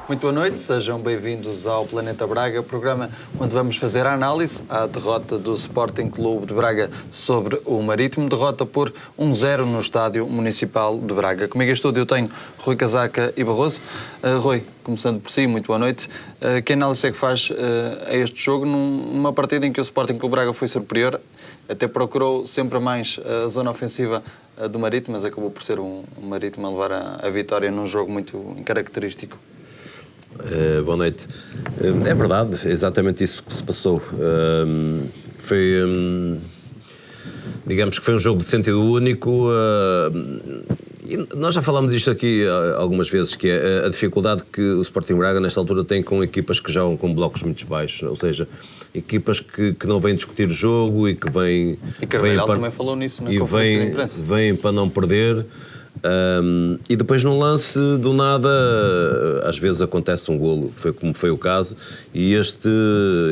Muito boa noite, sejam bem-vindos ao Planeta Braga, programa onde vamos fazer a análise à derrota do Sporting Clube de Braga sobre o Marítimo, derrota por 1-0 no Estádio Municipal de Braga. Comigo em estúdio eu tenho Rui Casaca e Barroso. Rui, começando por si, muito boa noite. Que análise é que faz a este jogo numa partida em que o Sporting Clube de Braga foi superior, até procurou sempre mais a zona ofensiva do Marítimo, mas acabou por ser um Marítimo a levar a vitória num jogo muito característico? Boa noite. É verdade, é exatamente isso que se passou. Digamos que foi um jogo de sentido único. E nós já falámos isto aqui algumas vezes, que é a dificuldade que o Sporting Braga nesta altura tem com equipas que jogam com blocos muito baixos, ou seja, equipas que não vêm discutir o jogo e que vêm... E Carvalhal também falou nisso na conferência de imprensa. Vêm para não perder. E depois num lance do nada às vezes acontece um golo, foi como foi o caso, e este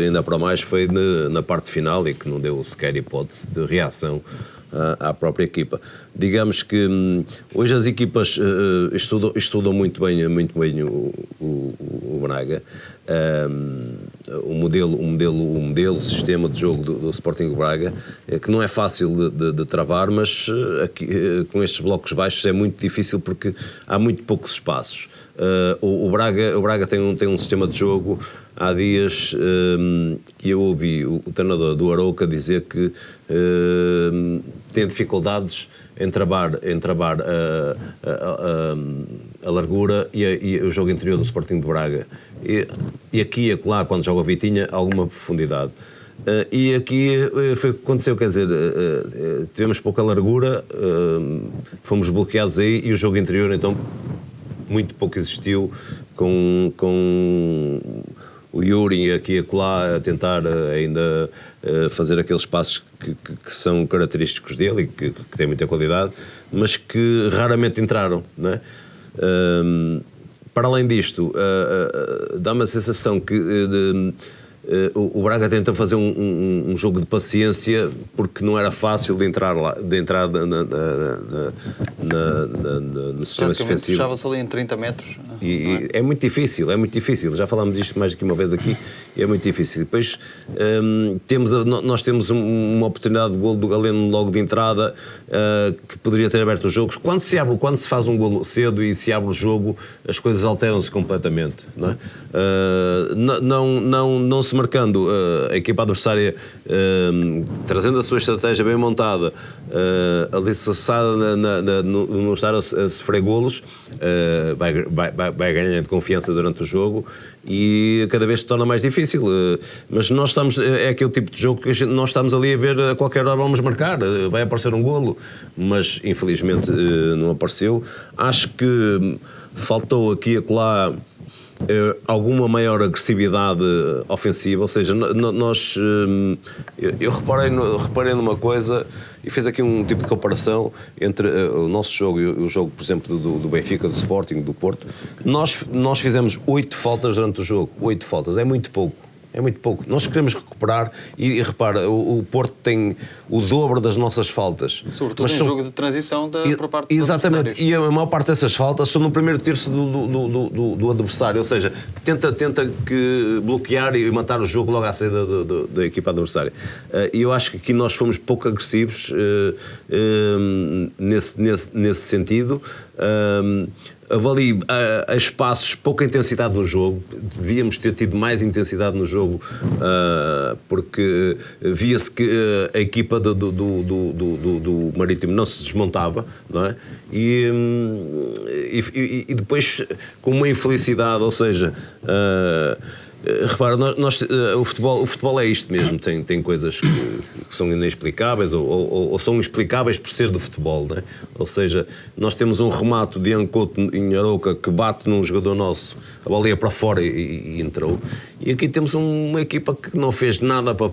ainda para mais foi na parte final e que não deu sequer hipótese de reação à própria equipa. Digamos que hoje as equipas estudam muito bem o Braga, o sistema de jogo do Sporting Braga, que não é fácil de travar, mas aqui, com estes blocos baixos é muito difícil porque há muito poucos espaços. O Braga tem um sistema de jogo. Há dias eu ouvi o treinador do Arouca dizer que tem dificuldades em travar a largura e o jogo interior do Sporting de Braga. E aqui e acolá, quando joga a Vitinha, alguma profundidade. E aqui foi o que aconteceu, quer dizer, tivemos pouca largura, fomos bloqueados aí, e o jogo interior então muito pouco existiu, com o Yuri aqui e acolá a tentar ainda fazer aqueles passos que são característicos dele e que têm muita qualidade, mas que raramente entraram, não é? Para além disto, dá-me a sensação que o Braga tenta fazer um jogo de paciência, porque não era fácil de entrar no sistema defensivo. Fechava-se ali em 30 metros. E é muito difícil, já falámos disto mais do que uma vez aqui, e é muito difícil. Depois nós temos uma oportunidade de golo do Galeno logo de entrada, que poderia ter aberto o jogo. Quando se faz um golo cedo e se abre o jogo, as coisas alteram-se completamente, não é? Não se marcando a equipa adversária, trazendo a sua estratégia bem montada, alicerçada no estar a sofrer golos, vai ganhando confiança durante o jogo e cada vez se torna mais difícil. Mas nós é aquele tipo de jogo que nós estamos ali a ver, a qualquer hora vamos marcar, vai aparecer um golo, mas infelizmente não apareceu. Acho que faltou aqui e acolá alguma maior agressividade ofensiva, ou seja, eu reparei numa coisa e fiz aqui um tipo de comparação entre o nosso jogo e o jogo, por exemplo, do Benfica, do Sporting, do Porto. Nós fizemos 8 faltas durante o jogo, 8 faltas, é muito pouco. É muito pouco. Nós queremos recuperar e repara, o Porto tem o dobro das nossas faltas. Sobretudo um jogo de transição por parte dos exatamente, adversários. E a maior parte dessas faltas são no primeiro terço do adversário, ou seja, tenta bloquear e matar o jogo logo à saída da equipa adversária. E eu acho que aqui nós fomos pouco agressivos nesse sentido. Houve ali a espaços, pouca intensidade no jogo. Devíamos ter tido mais intensidade no jogo, porque via-se que a equipa do Marítimo não se desmontava, não é? E depois com uma infelicidade, ou seja, repara, o futebol é isto mesmo, tem coisas que são inexplicáveis ou são explicáveis por ser do futebol, não é? Ou seja, nós temos um remate de Ancoto em Arouca que bate num jogador nosso, a bola ia para fora e entrou, e aqui temos uma equipa que não fez nada para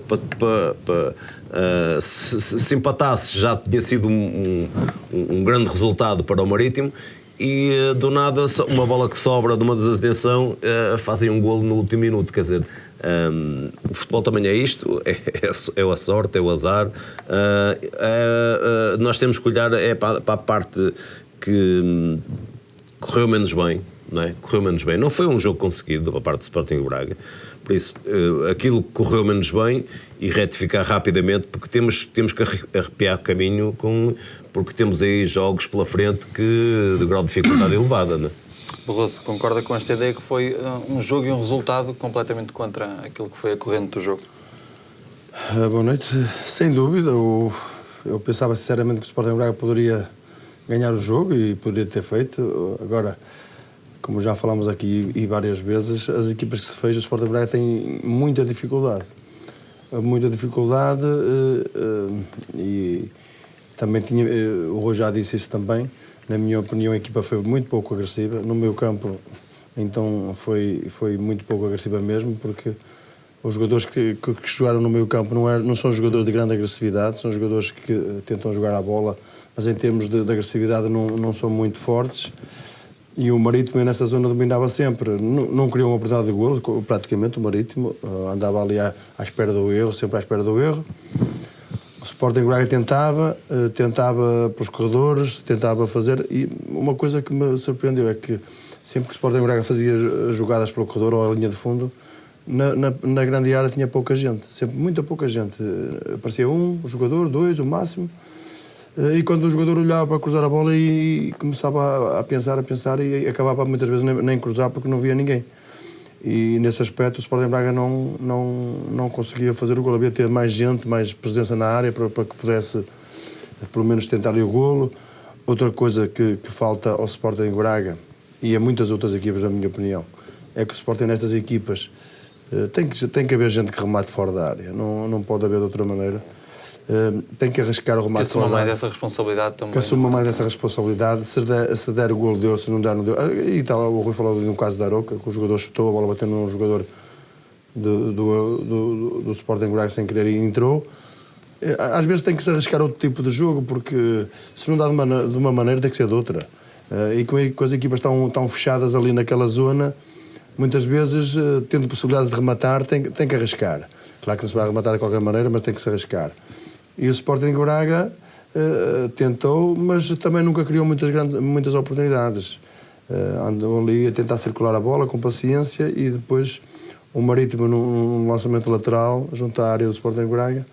se empatasse já tinha sido um grande resultado para o Marítimo. E do nada, uma bola que sobra de uma desatenção, fazem um golo no último minuto. Quer dizer, o futebol também é isto, é a sorte, é o azar. Nós temos que olhar para a parte que correu menos bem, não é? Correu menos bem. Não foi um jogo conseguido da parte do Sporting de Braga, por isso aquilo correu menos bem e retificar rapidamente, porque temos que arrepiar caminho porque temos aí jogos pela frente de grau de dificuldade elevada, não é? Barroso, concorda com esta ideia que foi um jogo e um resultado completamente contra aquilo que foi a corrente do jogo? Boa noite. Sem dúvida, eu pensava sinceramente que o Sporting Braga poderia ganhar o jogo e poderia ter feito. Agora, como já falámos aqui e várias vezes, as equipas que se fez, o Sporting Braga tem muita dificuldade. Muita dificuldade e também tinha, o Rui já disse isso também. Na minha opinião, a equipa foi muito pouco agressiva. No meu campo, então, foi muito pouco agressiva mesmo, porque os jogadores que jogaram no meio campo não são jogadores de grande agressividade, são jogadores que tentam jogar a bola, mas em termos de agressividade não são muito fortes. E o Marítimo nessa zona dominava sempre, não criou uma oportunidade de golo, praticamente o Marítimo andava ali à espera do erro, sempre à espera do erro. O Sporting Braga tentava pelos corredores, tentava fazer, e uma coisa que me surpreendeu é que sempre que o Sporting Braga fazia jogadas pelo corredor ou a linha de fundo, na grande área tinha pouca gente, sempre muita pouca gente. Aparecia um jogador, dois, o máximo, e quando o jogador olhava para cruzar a bola e começava a pensar e acabava muitas vezes nem cruzar porque não via ninguém. E nesse aspecto o Sporting Braga não conseguia fazer o golo. Havia de ter mais gente, mais presença na área para que pudesse pelo menos tentar o golo. Outra coisa que falta ao Sporting Braga e a muitas outras equipas, na minha opinião, é que o Sporting nestas equipas tem que haver gente que remate fora da área, não pode haver de outra maneira. Tem que arriscar o remate fora da área. Que assuma mais essa responsabilidade também. Que assuma mais essa responsabilidade. Se der o golo, deu. Se não der, não deu. E tal, o Rui falou no caso da Aroca, que o jogador chutou, a bola bateu num jogador do Sporting Braga sem querer e entrou. Às vezes tem que se arriscar outro tipo de jogo, porque se não dá de uma maneira, tem que ser de outra. E com as equipas tão fechadas ali naquela zona, muitas vezes, tendo possibilidade de rematar, tem que arriscar. Claro que não se vai rematar de qualquer maneira, mas tem que se arriscar. E o Sporting Braga tentou, mas também nunca criou muitas oportunidades. Andou ali a tentar circular a bola com paciência e depois o Marítimo, num lançamento lateral, junto à área do Sporting Braga,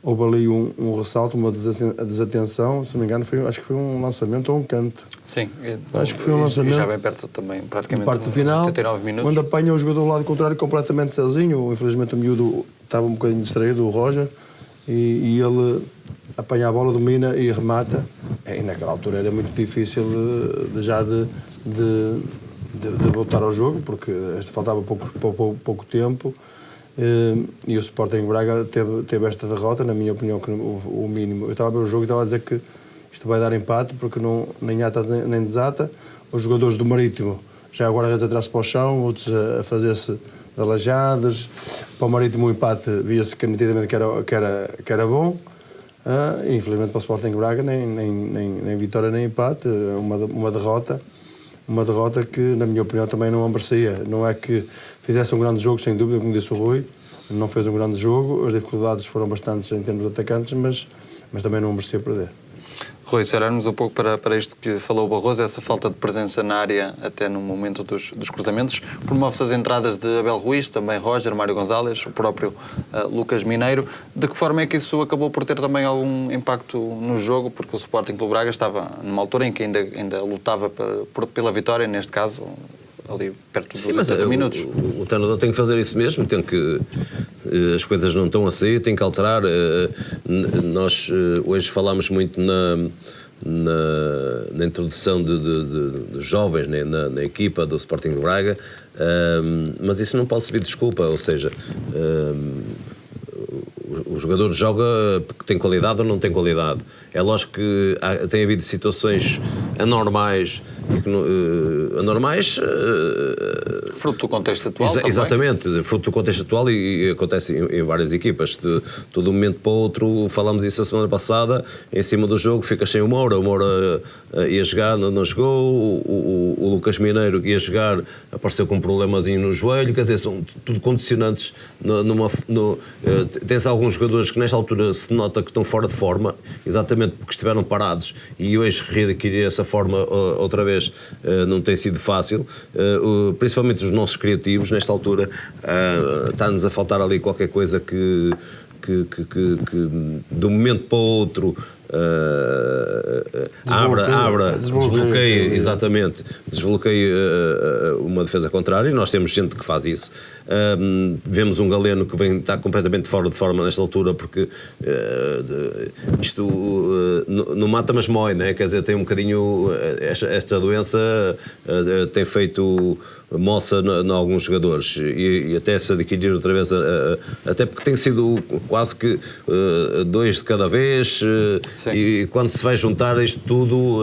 houve ali um ressalto, uma desatenção, se não me engano, acho que foi um lançamento ou um canto. Sim, acho que foi um lançamento. E já bem perto também, praticamente. Parte do final, 89 minutos. quando apanha o jogador do lado contrário completamente sozinho. Infelizmente o miúdo estava um bocadinho distraído, o Roger, e ele apanha a bola, domina e remata. E naquela altura era muito difícil de voltar ao jogo, porque faltava pouco tempo. E o Sporting Braga teve esta derrota, na minha opinião, que o mínimo. Eu estava a ver o jogo e estava a dizer que isto vai dar empate, porque nem ata nem desata. Os jogadores do Marítimo já agora atrás para o chão, outros a fazer-se alajados. Para o Marítimo o empate via-se nitidamente que era bom. Infelizmente para o Sporting Braga nem vitória nem empate, uma derrota. Uma derrota que, na minha opinião, também não a merecia. Não é que fizesse um grande jogo, sem dúvida, como disse o Rui, não fez um grande jogo, as dificuldades foram bastantes em termos de atacantes, mas também não merecia perder. Rui, se olharmos um pouco para isto que falou o Barroso, essa falta de presença na área até no momento dos cruzamentos, promove-se as entradas de Abel Ruiz, também Roger, Mário Gonzalez, o próprio Lucas Mineiro. De que forma é que isso acabou por ter também algum impacto no jogo? Porque o Sporting Clube Braga estava numa altura em que ainda lutava pela vitória, neste caso, ali perto dos 80 minutos. O treinador tem que fazer isso mesmo, tem que as coisas não estão a sair, tem que alterar. Nós hoje falámos muito na introdução de jovens na equipa do Sporting de Braga, mas isso não pode servir de desculpa, ou seja, o jogador joga porque tem qualidade ou não tem qualidade. É lógico que tem havido situações anormais, fruto do contexto atual exatamente, fruto do contexto atual e acontece em várias equipas. De um momento para o outro, falámos isso a semana passada, em cima do jogo ficas sem o Moura ia jogar, não jogou, o Lucas Mineiro ia jogar, apareceu com um problemazinho no joelho, quer dizer, são tudo condicionantes. Tens alguns jogadores que nesta altura se nota que estão fora de forma, exatamente porque estiveram parados, e hoje readquirir essa forma outra vez não tem sido fácil, principalmente os nossos criativos, nesta altura está-nos a faltar ali qualquer coisa que de um momento para o outro desbloqueie, exatamente, desbloqueie uma defesa contrária, e nós temos gente que faz isso. Vemos um Galeno que está completamente fora de forma nesta altura, porque isto não mata mas mói, né? Quer dizer, tem um bocadinho esta doença tem feito moça em alguns jogadores, e até se adquirir outra vez, até porque tem sido quase que 2 de cada vez, e quando se vai juntar isto tudo,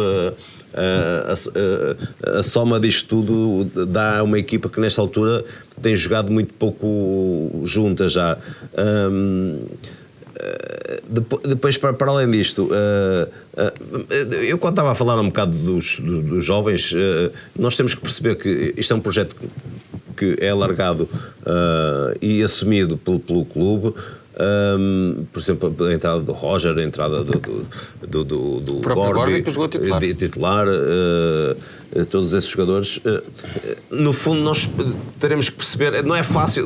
a soma disto tudo dá uma equipa que nesta altura tem jogado muito pouco junta já. Depois, para além disto, eu quando estava a falar um bocado dos jovens, nós temos que perceber que isto é um projeto que é alargado e assumido pelo clube. Por exemplo, a entrada do Roger, a entrada do Gorbi, que jogou titular, todos esses jogadores. No fundo, nós teremos que perceber, não é fácil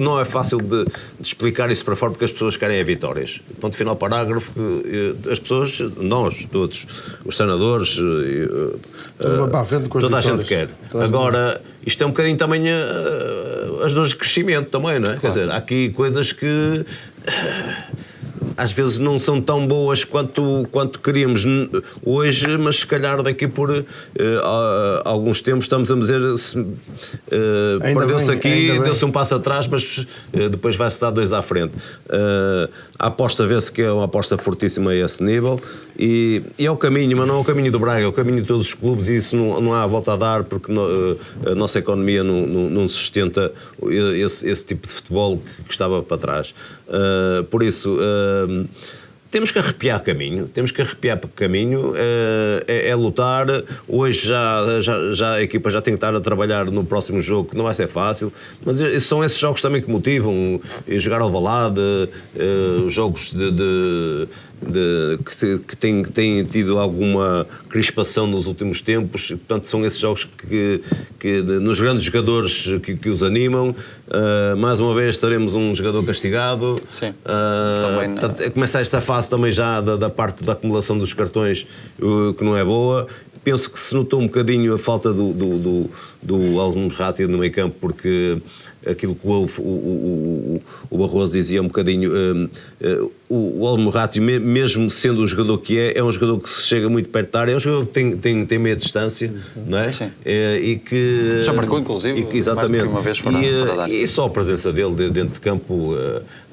de explicar isso para fora, porque as pessoas querem vitórias. Ponto final, parágrafo. As pessoas, nós todos, os treinadores, toda a gente quer. Agora, isto é um bocadinho também as dores de crescimento também, não é? Claro. Quer dizer, há aqui coisas que às vezes não são tão boas quanto queríamos hoje, mas se calhar daqui por alguns tempos estamos a dizer, perdeu-se aqui, deu-se um passo atrás, mas depois vai-se dar 2 à frente. A aposta vê-se que é uma aposta fortíssima a esse nível, e é o caminho, mas não é o caminho do Braga, é o caminho de todos os clubes, e isso não há volta a dar, porque a nossa economia não sustenta esse tipo de futebol que estava para trás. Por isso, temos que arrepiar caminho, é lutar. Hoje já a equipa já tem que estar a trabalhar no próximo jogo, que não vai ser fácil, mas são esses jogos também que motivam, jogar ao Alvalade, jogos que têm tido alguma crispação nos últimos tempos, portanto são esses jogos que nos grandes jogadores que os animam. Mais uma vez teremos um jogador castigado. Sim. Portanto, começa esta fase também já da parte da acumulação dos cartões, que não é boa. Penso que se notou um bocadinho a falta do Al-Musrati no meio campo, porque aquilo que o Barroso dizia um bocadinho, o Al-Musrati, mesmo sendo o jogador que é um jogador que se chega muito perto da área, é um jogador que tem meia distância, não é? Sim. E que já marcou inclusive, exatamente, mais do que uma vez fora da área. E só a presença dele dentro de campo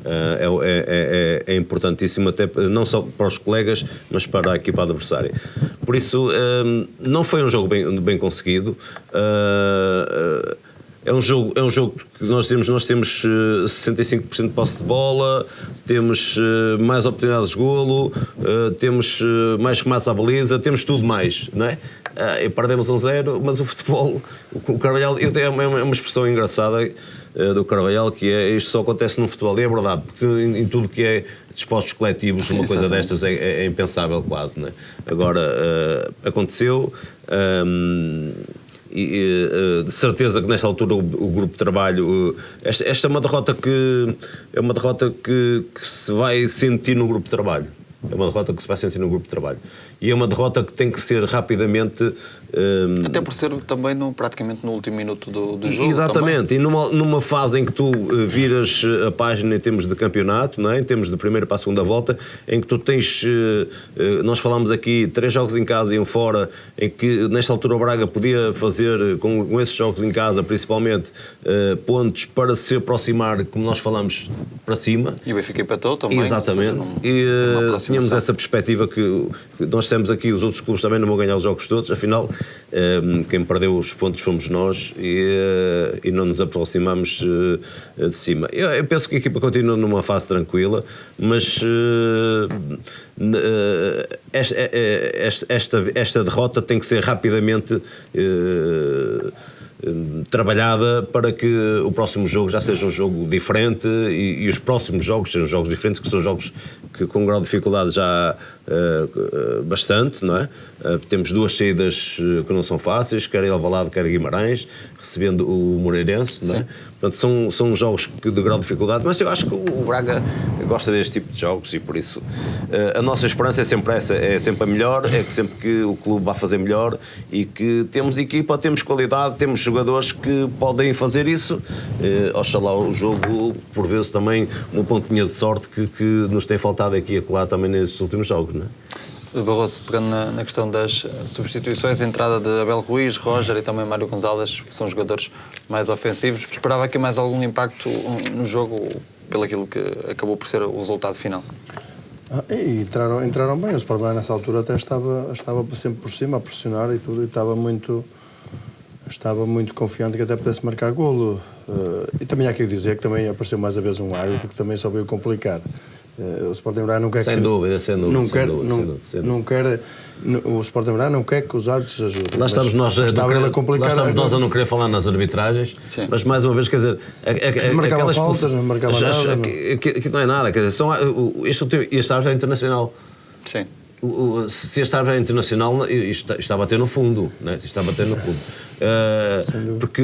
é importantíssimo, até não só para os colegas, mas para a equipa adversária. Por isso, não foi um jogo bem conseguido. É um jogo que nós temos 65% de posse de bola, temos mais oportunidades de golo, temos mais remates à baliza, temos tudo mais, não é? E perdemos 1-0, mas o futebol, o Carvalhal, eu tenho uma expressão engraçada do Carvalhal, que é: isto só acontece no futebol, e é verdade, porque em tudo que é dispostos coletivos, uma coisa destas é impensável quase, não é? Agora, aconteceu. De certeza que nesta altura o grupo de trabalho, esta é uma derrota que se vai sentir no grupo de trabalho. E é uma derrota que tem que ser rapidamente. Até por ser também praticamente no último minuto do jogo. Exatamente, também. E numa fase em que tu viras a página em termos de campeonato, não é? Em termos de primeira para a segunda volta, em que tu tens. Nós falámos aqui 3 jogos em casa e um fora, em que nesta altura o Braga podia fazer, com esses jogos em casa principalmente, pontos para se aproximar, como nós falamos, para cima. E o Benfica empatou também. Exatamente. Tínhamos essa perspectiva que nós temos aqui, os outros clubes também não vão ganhar os jogos todos, afinal quem perdeu os pontos fomos nós e não nos aproximamos de cima. Eu penso que a equipa continua numa fase tranquila, mas esta derrota tem que ser rapidamente trabalhada para que o próximo jogo já seja um jogo diferente e os próximos jogos sejam jogos diferentes, que são jogos que com um grau de dificuldade já bastante, não é? Temos 2 saídas que não são fáceis, quer Alvalade, quer Guimarães, recebendo o Moreirense, não é? Portanto, são jogos de grau de dificuldade, mas eu acho que o Braga gosta deste tipo de jogos e por isso a nossa esperança é sempre essa, é sempre a melhor, é que sempre que o clube vai fazer melhor e que temos equipa, temos qualidade, temos jogadores que podem fazer isso. Oxalá o jogo, por vezes também uma pontinha de sorte que nos tem faltado aqui e acolá também nestes últimos jogos, não é? Barroso, pegando na questão das substituições, a entrada de Abel Ruiz, Roger e também Mário Gonzalez, que são jogadores mais ofensivos, esperava aqui mais algum impacto no jogo, pelo aquilo que acabou por ser o resultado final? E entraram bem, o Sport Braga nessa altura até estava sempre por cima a pressionar e tudo, e estava muito confiante que até pudesse marcar golo. E também há que dizer que também apareceu mais uma vez um árbitro que também só veio complicar. O Sporting Braga não quer sem dúvida. O Sporting Braga não quer que os árbitros ajudem. Lá estamos nós a não querer falar nas arbitragens. Sim. Mas mais uma vez, quer dizer, marcava faltas, não marcava nada. Que não é nada, quer dizer, este árbitro é internacional. Sim. Se este árbitro é internacional, isto está a bater no fundo, não é? Isto está a bater no fundo. Porque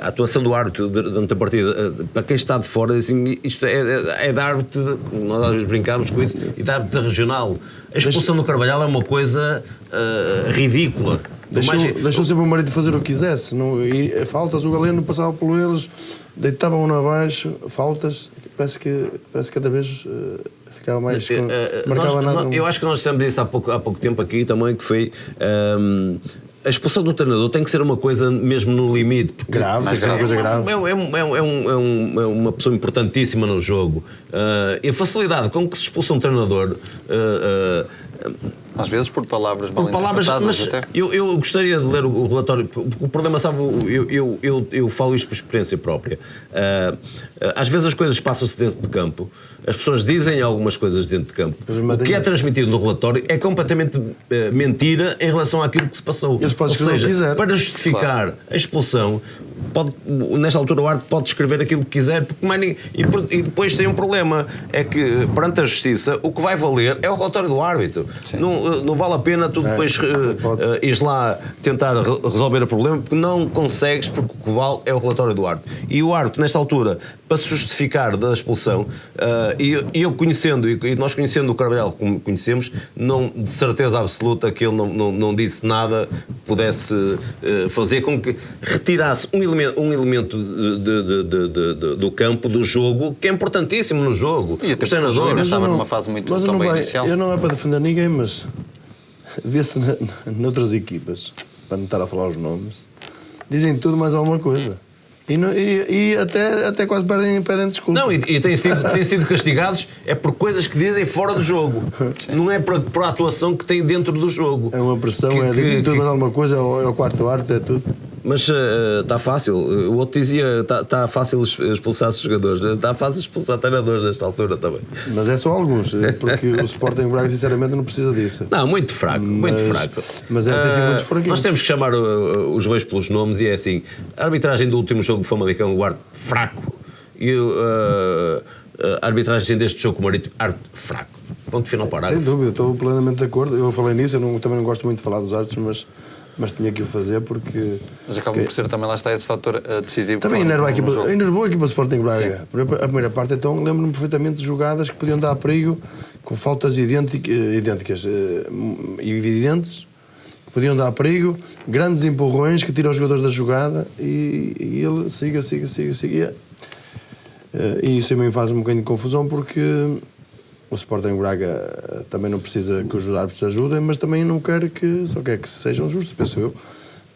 a atuação do árbitro durante a partida, para quem está de fora, assim, isto é de árbitro, nós às vezes brincamos com isso, e de árbitro regional. A expulsão do Carvalhal é uma coisa ridícula. Deixou sempre o marido fazer o que quisesse. Faltas, o Galeno passava por eles, deitavam-no abaixo, faltas, parece que cada vez ficava mais. Marcava nada. Eu acho que nós dissemos isso há pouco tempo aqui também, que foi. A expulsão do treinador tem que ser uma coisa mesmo no limite. Grave, tem que ser uma coisa grave. É uma pessoa importantíssima no jogo. E a facilidade com que se expulsa um treinador. Às vezes por palavras mal interpretadas. Mas até. Eu gostaria de ler o relatório. O problema, sabe, eu falo isto por experiência própria. Às vezes as coisas passam-se dentro de campo. As pessoas dizem algumas coisas dentro de campo. O que é transmitido no relatório é completamente mentira em relação àquilo que se passou. Ou seja, para justificar a expulsão, nesta altura o árbitro pode escrever aquilo que quiser, e depois tem um problema, é que perante a justiça o que vai valer é o relatório do árbitro. Não vale a pena tu depois ires lá tentar resolver o problema, porque não consegues, porque o que vale é o relatório do árbitro. E o árbitro, nesta altura, para se justificar da expulsão, e eu conhecendo, e nós conhecendo o Carvalhal como conhecemos, não, de certeza absoluta que ele não disse nada que pudesse fazer com que retirasse um elemento do campo, do jogo, que é importantíssimo no jogo. E até os treinadores estava numa fase muito também inicial. Eu não é para defender ninguém, mas vê-se noutras equipas, para não estar a falar os nomes, dizem tudo mais alguma coisa. E até quase pedem desculpa. Não, e têm sido castigados por coisas que dizem fora do jogo. Não é por a atuação que têm dentro do jogo. É uma pressão, dizem tudo mais alguma coisa, é o quarto árbitro, é tudo. Mas está fácil. O outro dizia está fácil expulsar os jogadores, está fácil expulsar treinadores nesta altura também. Mas é só alguns, porque o Sporting Braga sinceramente não precisa disso. Não, muito fraco. Mas tem sido muito fraquinho. Nós temos que chamar os dois pelos nomes, e é assim: a arbitragem do último jogo de Famalicão, o árbitro fraco, e a arbitragem deste jogo com o Marítimo, árbitro fraco. Ponto final parágrafo. Sem dúvida, estou plenamente de acordo. Eu falei nisso, também não gosto muito de falar dos árbitros, mas tinha que o fazer porque... Mas acaba por ser também, lá está esse fator decisivo. Também enervou a equipa do Sporting Braga. Sim. A primeira parte, então, lembro-me perfeitamente de jogadas que podiam dar perigo, com faltas idênticas e evidentes, que podiam dar perigo, grandes empurrões que tiram os jogadores da jogada e ele siga. E isso também faz um bocadinho de confusão porque... O Sporting Braga também não precisa que os árbitros ajudem, mas também não quer só quer que sejam justos, penso eu.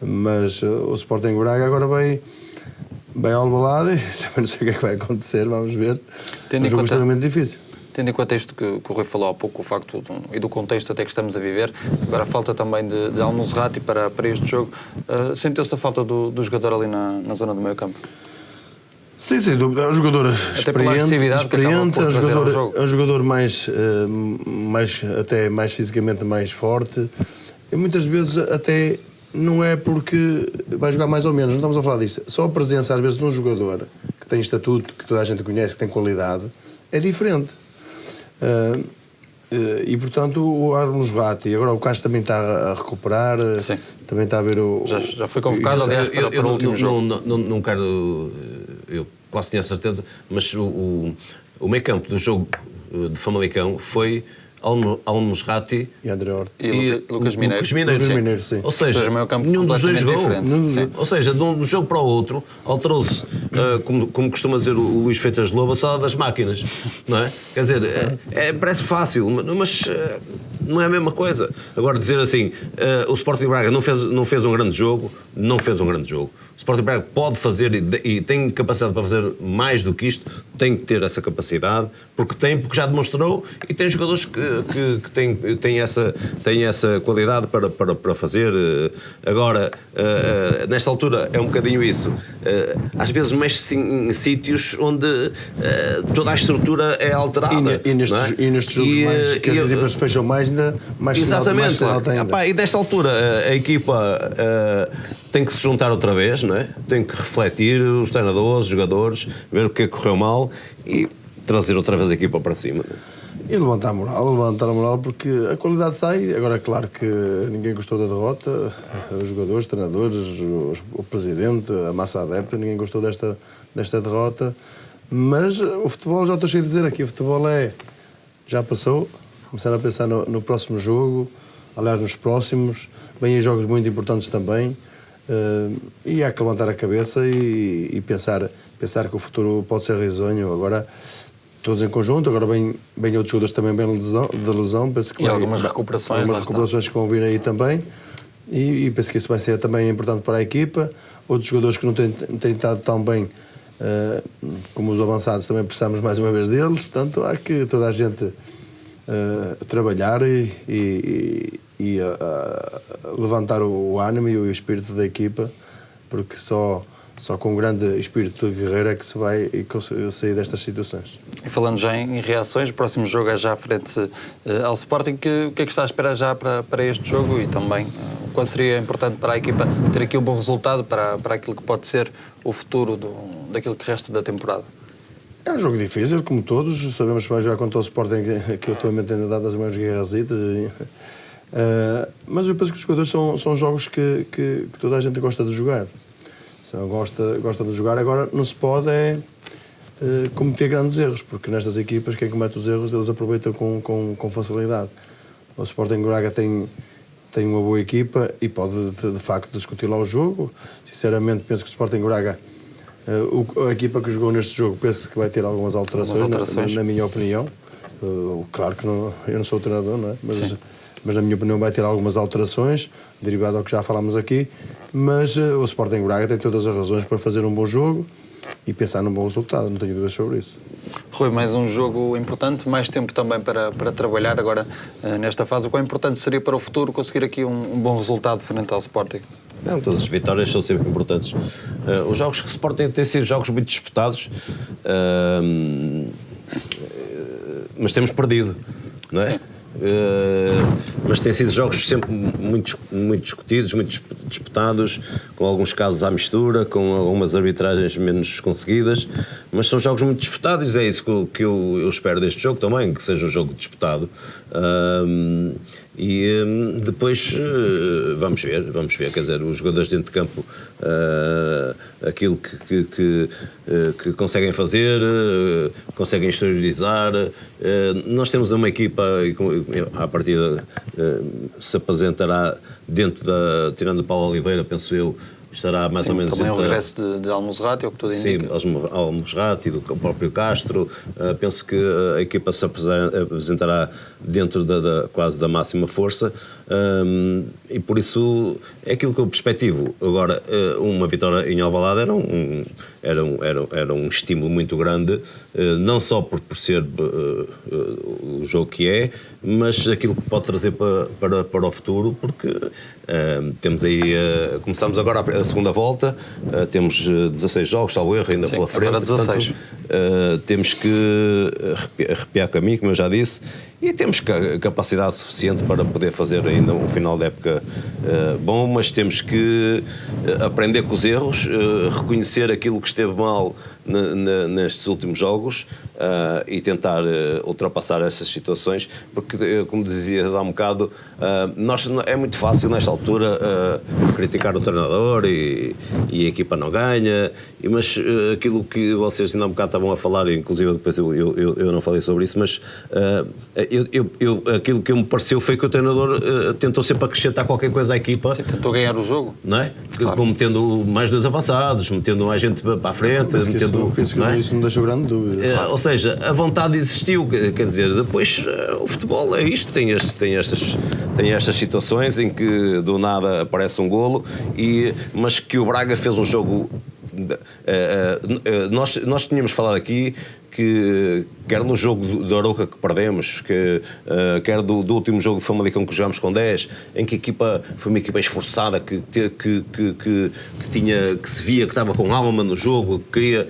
Mas o Sporting Braga agora vai ao Alvalade e também não sei o que é que vai acontecer, vamos ver. É um jogo extremamente difícil. tendo em conta isto que o Rui falou há pouco, o facto e do contexto até que estamos a viver, agora a falta também de Al-Musrati para este jogo, sentiu-se a falta do jogador ali na zona do meio campo? Sim, sem dúvida. É um jogador experiente, é um jogador mais até mais fisicamente mais forte, e muitas vezes até não é porque vai jogar mais ou menos, não estamos a falar disso. Só a presença às vezes de um jogador que tem estatuto, que toda a gente conhece, que tem qualidade, é diferente. E portanto o Al-Musrati, agora o Castro também está a recuperar. Sim. Também está a ver o... Já foi convocado, aliás, para o último jogo. Não quero... Eu quase tinha a certeza, mas o meio campo do jogo de Famalicão foi Al-Musrati e André Horta e Lucas Mineiro. Sim. Ou seja, nenhum dos dois jogou. Ou seja, de um jogo para o outro, alterou-se, como costuma dizer o Luís Feitas Lobo, a sala das máquinas, não é? Quer dizer, parece fácil, mas não é a mesma coisa. Agora, dizer assim, o Sporting Braga não fez um grande jogo, não fez um grande jogo. O Sporting Braga pode fazer e tem capacidade para fazer mais do que isto, tem que ter essa capacidade, porque já demonstrou, e tem jogadores que têm essa qualidade para fazer. Agora, nesta altura, é um bocadinho isso. Às vezes mexe-se em sítios onde toda a estrutura é alterada. E nestes jogos mais que as equipas fecham mais, ainda mais exatamente. Sinal tem ainda. E desta altura, a equipa tem que se juntar outra vez, não é? Tem que refletir, os treinadores, os jogadores, ver o que correu mal e trazer outra vez a equipa para cima. E levantar a moral, porque a qualidade está aí. Agora, é claro que ninguém gostou da derrota, os jogadores, os treinadores, o presidente, a massa adepta, ninguém gostou desta derrota, mas o futebol, já estou cheio de dizer aqui, o futebol já passou, começaram a pensar no próximo jogo, aliás nos próximos, vêm jogos muito importantes também, e há que levantar a cabeça e pensar que o futuro pode ser risonho. Agora todos em conjunto, agora vem outros jogadores também bem de lesão, penso que algumas recuperações que vão vir aí também, e penso que isso vai ser também importante para a equipa. Outros jogadores que não têm estado tão bem como os avançados, também precisamos mais uma vez deles, portanto há que toda a gente trabalhar e levantar o ânimo e o espírito da equipa, porque só com um grande espírito de guerreiro é que se vai sair destas situações. E falando já em reações, o próximo jogo é já frente ao Sporting. O que é que está a esperar já para este jogo, e também qual seria importante para a equipa ter aqui um bom resultado para aquilo que pode ser o futuro daquilo que resta da temporada? É um jogo difícil, como todos. Sabemos que vai jogar contra o Sporting, que atualmente ainda dá das maiores guerrasitas. Mas eu penso que os jogadores são jogos que toda a gente gosta de jogar. Gosta de jogar. Agora não se pode cometer grandes erros, porque nestas equipas quem comete os erros eles aproveitam com facilidade. O Sporting Braga tem uma boa equipa e pode de facto discutir lá o jogo. Sinceramente penso que o Sporting Braga, a equipa que jogou neste jogo, penso que vai ter algumas alterações. Na minha opinião. Claro que eu não sou o treinador, não é? Mas na minha opinião vai ter algumas alterações, derivado ao que já falámos aqui, mas o Sporting Braga tem todas as razões para fazer um bom jogo e pensar num bom resultado, não tenho dúvidas sobre isso. Rui, mais um jogo importante, mais tempo também para trabalhar agora nesta fase. O quão importante seria para o futuro conseguir aqui um bom resultado frente ao Sporting? Não, todas as vitórias são sempre importantes. Os jogos que o Sporting têm sido jogos muito disputados, mas temos perdido, não é? Mas têm sido jogos sempre muito discutidos, muito disputados, com alguns casos à mistura, com algumas arbitragens menos conseguidas, mas são jogos muito disputados. É isso que eu espero deste jogo também, que seja um jogo disputado. E depois vamos ver, quer dizer, os jogadores dentro de campo, aquilo que conseguem fazer, conseguem exteriorizar. Nós temos uma equipa, à partida se apresentará tirando o Paulo Oliveira, penso eu, estará mais ou menos... Também o regresso de Al-Musrati, é o que tudo indica. Sim, Al-Musrati, do próprio Castro. Penso que a equipa se apresentará dentro quase da máxima força, e por isso é aquilo que eu perspectivo. Agora, uma vitória em Alvalade era um estímulo muito grande, não só por ser o jogo que é, mas aquilo que pode trazer para o futuro, porque temos aí, começamos agora a segunda volta, temos 16 jogos, salvo erro, ainda pela frente. Agora 16. Portanto, temos que arrepiar caminho, como eu já disse, e temos capacidade suficiente para poder fazer ainda um final de época bom, mas temos que aprender com os erros, reconhecer aquilo que esteve mal nestes últimos jogos, e tentar ultrapassar essas situações, porque, como dizias há um bocado, é muito fácil nesta altura criticar o treinador e a equipa não ganha, mas aquilo que vocês ainda há um bocado estavam a falar, inclusive depois eu não falei sobre isso, mas aquilo que me pareceu foi que o treinador tentou sempre acrescentar qualquer coisa à equipa. Sim, tentou ganhar o jogo. Não é? Claro. Metendo mais dois avançados, metendo mais gente para a frente. Penso que isso não deixou grande dúvida. Ou seja, a vontade existiu, quer dizer, depois o futebol é isto, tem estas situações em que do nada aparece um golo, mas que o Braga fez um jogo... Nós tínhamos falado aqui que, quer no jogo da Arouca que perdemos, quer do último jogo de Famalicão que jogámos com 10, em que a equipa foi uma equipa esforçada, que se via que estava com alma no jogo, que queria...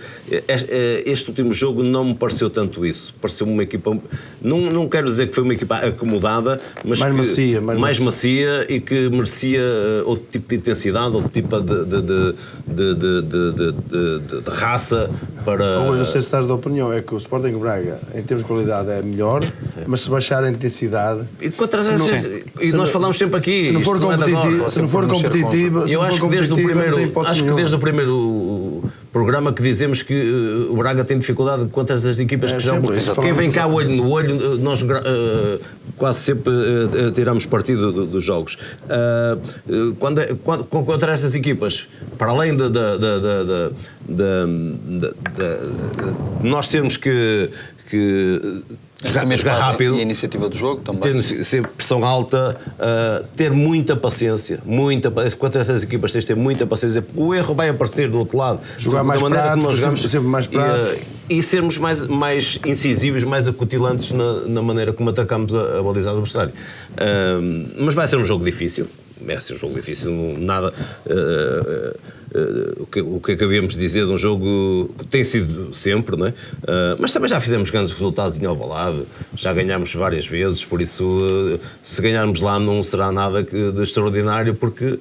Este último jogo não me pareceu tanto isso. Pareceu-me uma equipa... Não quero dizer que foi uma equipa acomodada, mas mais macia e que merecia outro tipo de intensidade, outro tipo de raça para... Eu não sei se estás de opinião, é que o Sporting Braga, em termos de qualidade, é melhor, mas se baixar a intensidade... E nós falamos sempre aqui... Se não for competitivo... Eu acho que desde o primeiro programa que dizemos que o Braga tem dificuldade contra as equipas que jogam. Quem vem cá olho no olho, nós quase sempre tiramos partido dos jogos. Contra estas equipas, para além nós temos que jogar rápido, e a iniciativa do jogo também. Ter pressão alta, ter muita paciência. Contra essas equipas tens de ter muita paciência, porque o erro vai aparecer do outro lado. Jogar mais prático, sempre mais prático. E sermos mais incisivos, mais acutilantes na maneira como atacamos a baliza do adversário. Mas vai ser um jogo difícil. Nada... O que acabamos de dizer de um jogo que tem sido sempre, não é? Mas também já fizemos grandes resultados em Alvalade, já ganhámos várias vezes, por isso se ganharmos lá não será nada de extraordinário, porque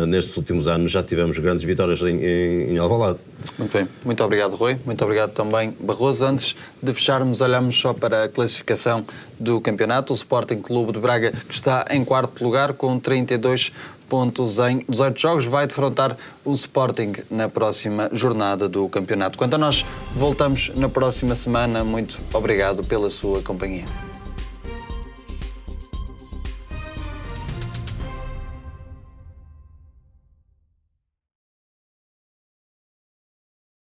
nestes últimos anos já tivemos grandes vitórias em Alvalade. Muito bem, muito obrigado, Rui, muito obrigado também, Barroso. Antes de fecharmos, olhamos só para a classificação do campeonato. O Sporting Clube de Braga, que está em quarto lugar com 32 pontos em 18 jogos, vai defrontar o Sporting na próxima jornada do campeonato. Quanto a nós, voltamos na próxima semana. Muito obrigado pela sua companhia.